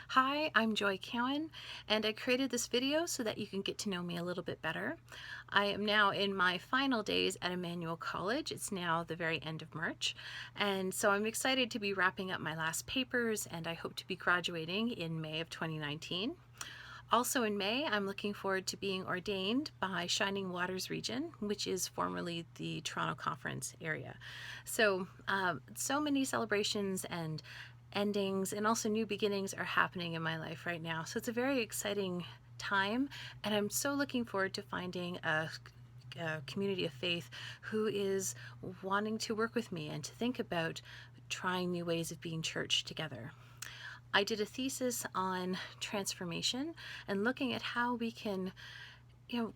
Hi, I'm Cowan, and I created this video so that you can get to know me a little bit better. I am now in my final days at Emmanuel College. It's now the very end of March, and so I'm excited to be wrapping up my last papers, and I hope to be graduating in May of 2019. Also in May, I'm looking forward to being ordained by Shining Waters Region, which is formerly the Toronto Conference area. So many celebrations and endings and also new beginnings are happening in my life right now. So it's a very exciting time, and I'm so looking forward to finding a community of faith who is wanting to work with me and to think about trying new ways of being church together. I did a thesis on transformation and looking at how we can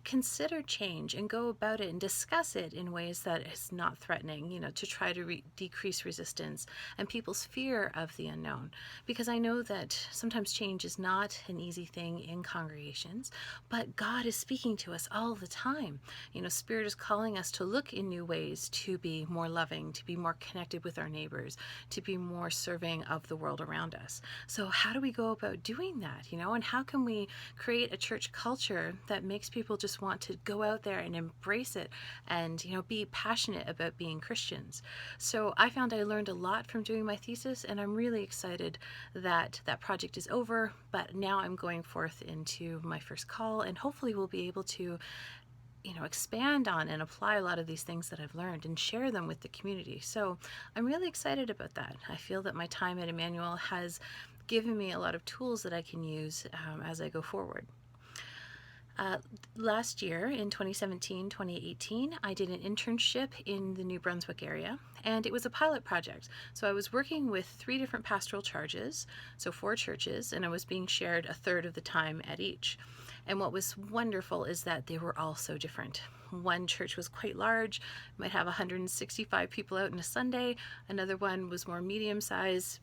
consider change and go about it and discuss it in ways that is not threatening, to try to decrease resistance and people's fear of the unknown. Because I know that sometimes change is not an easy thing in congregations, but God is speaking to us all the time. Spirit is calling us to look in new ways, to be more loving, to be more connected with our neighbors, to be more serving of the world around us. So how do we go about doing that, and how can we create a church culture that makes people just want to go out there and embrace it and be passionate about being Christians. So I found I learned a lot from doing my thesis, and I'm really excited that that project is over, but now I'm going forth into my first call, and hopefully we'll be able to expand on and apply a lot of these things that I've learned and share them with the community. So I'm really excited about that. I feel that my time at Emmanuel has given me a lot of tools that I can use as I go forward. Last year in 2017-2018, I did an internship in the New Brunswick area, and it was a pilot project. So I was working with 3 different pastoral charges, so 4 churches, and I was being shared a third of the time at each. And what was wonderful is that they were all so different. One church was quite large, might have 165 people out on a Sunday. Another one was more medium size,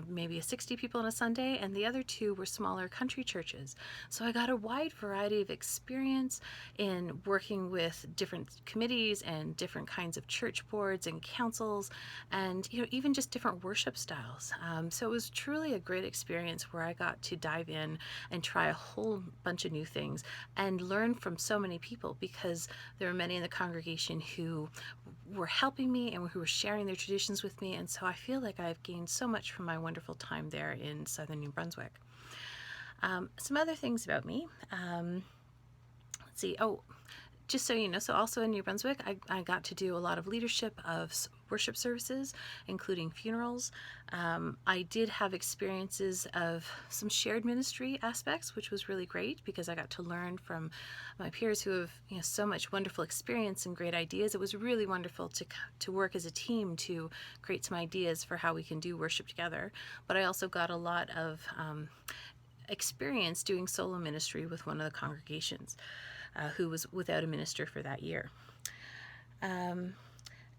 maybe 60 people on a Sunday, and the other 2 were smaller country churches. So I got a wide variety of experience in working with different committees and different kinds of church boards and councils, and even just different worship styles. So it was truly a great experience where I got to dive in and try a whole bunch of new things and learn from so many people, because there were many in the congregation who were helping me and who were sharing their traditions with me, and so I feel like I've gained so much from my wonderful time there in southern New Brunswick. Some other things about me. Let's see. Oh, just so you know, so also in New Brunswick, I got to do a lot of leadership of worship services, including funerals. I did have experiences of some shared ministry aspects, which was really great because I got to learn from my peers who have so much wonderful experience and great ideas. It was really wonderful to work as a team to create some ideas for how we can do worship together. But I also got a lot of experience doing solo ministry with one of the congregations who was without a minister for that year.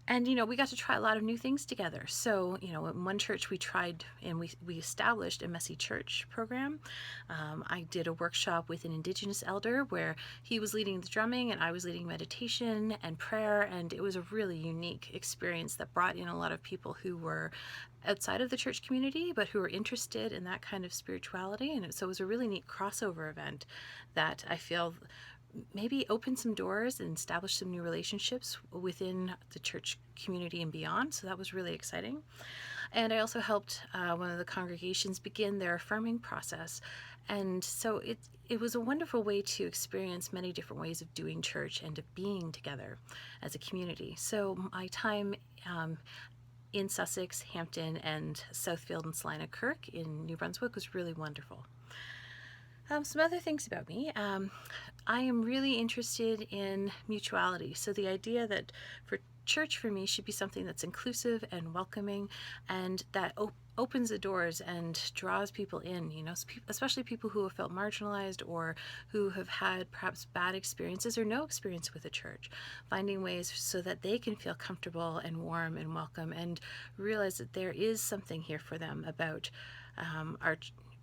And we got to try a lot of new things together. So in one church we tried and we established a messy church program. I did a workshop with an Indigenous elder where he was leading the drumming and I was leading meditation and prayer, and it was a really unique experience that brought in a lot of people who were outside of the church community but who were interested in that kind of spirituality. And so it was a really neat crossover event that I feel maybe open some doors and establish some new relationships within the church community and beyond. So that was really exciting. And I also helped one of the congregations begin their affirming process. And so it was a wonderful way to experience many different ways of doing church and of being together as a community. So my time in Sussex, Hampton, and Southfield and Salina Kirk in New Brunswick was really wonderful. Some other things about me. I am really interested in mutuality. So the idea that for church for me should be something that's inclusive and welcoming, and that opens the doors and draws people in, especially people who have felt marginalized or who have had perhaps bad experiences or no experience with the church, finding ways so that they can feel comfortable and warm and welcome and realize that there is something here for them about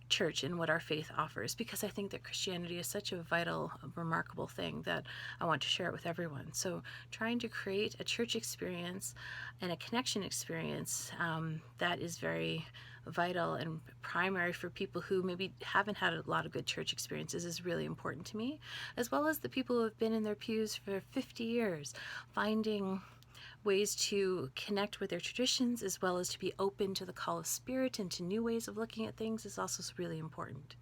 church and what our faith offers, because I think that Christianity is such a vital, remarkable thing that I want to share it with everyone. So trying to create a church experience and a connection experience that is very vital and primary for people who maybe haven't had a lot of good church experiences is really important to me, as well as the people who have been in their pews for 50 years, finding ways to connect with their traditions as well as to be open to the call of spirit and to new ways of looking at things is also really important.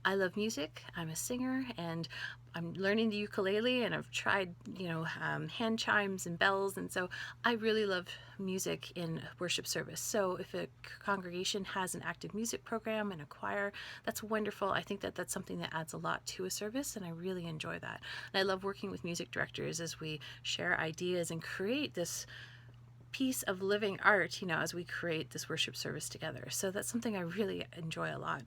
I love music. I'm a singer, and I'm learning the ukulele, and I've tried, hand chimes and bells, and so I really love music in worship service. So if a congregation has an active music program and a choir, that's wonderful. I think that that's something that adds a lot to a service, and I really enjoy that. And I love working with music directors as we share ideas and create this piece of living art, as we create this worship service together. So that's something I really enjoy a lot.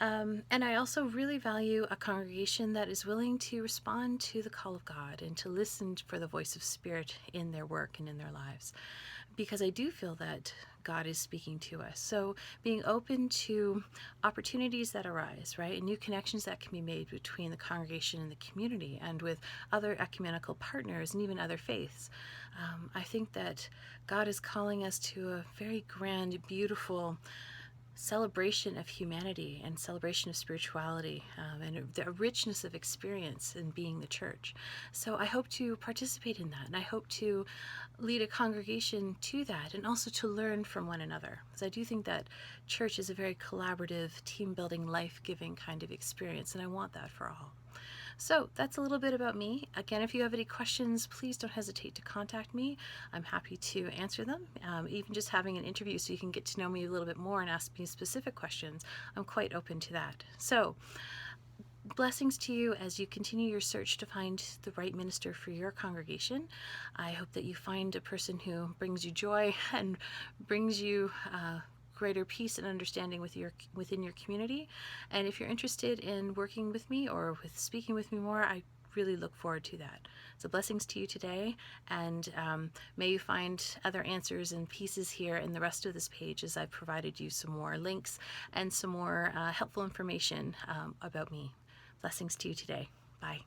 And I also really value a congregation that is willing to respond to the call of God and to listen for the voice of Spirit in their work and in their lives, because I do feel that God is speaking to us. So being open to opportunities that arise, right, and new connections that can be made between the congregation and the community and with other ecumenical partners and even other faiths. I think that God is calling us to a very grand, beautiful celebration of humanity and celebration of spirituality, and the richness of experience in being the church. So I hope to participate in that, and I hope to lead a congregation to that, and also to learn from one another, because I do think that church is a very collaborative, team-building, life-giving kind of experience, and I want that for all. So that's a little bit about me. Again, if you have any questions, please don't hesitate to contact me. I'm happy to answer them. Even just having an interview so you can get to know me a little bit more and ask me specific questions, I'm quite open to that. So blessings to you as you continue your search to find the right minister for your congregation. I hope that you find a person who brings you joy and brings you greater peace and understanding within your community. And if you're interested in working with me or with speaking with me more, I really look forward to that. So blessings to you today, and may you find other answers and pieces here in the rest of this page as I've provided you some more links and some more helpful information about me. Blessings to you today. Bye.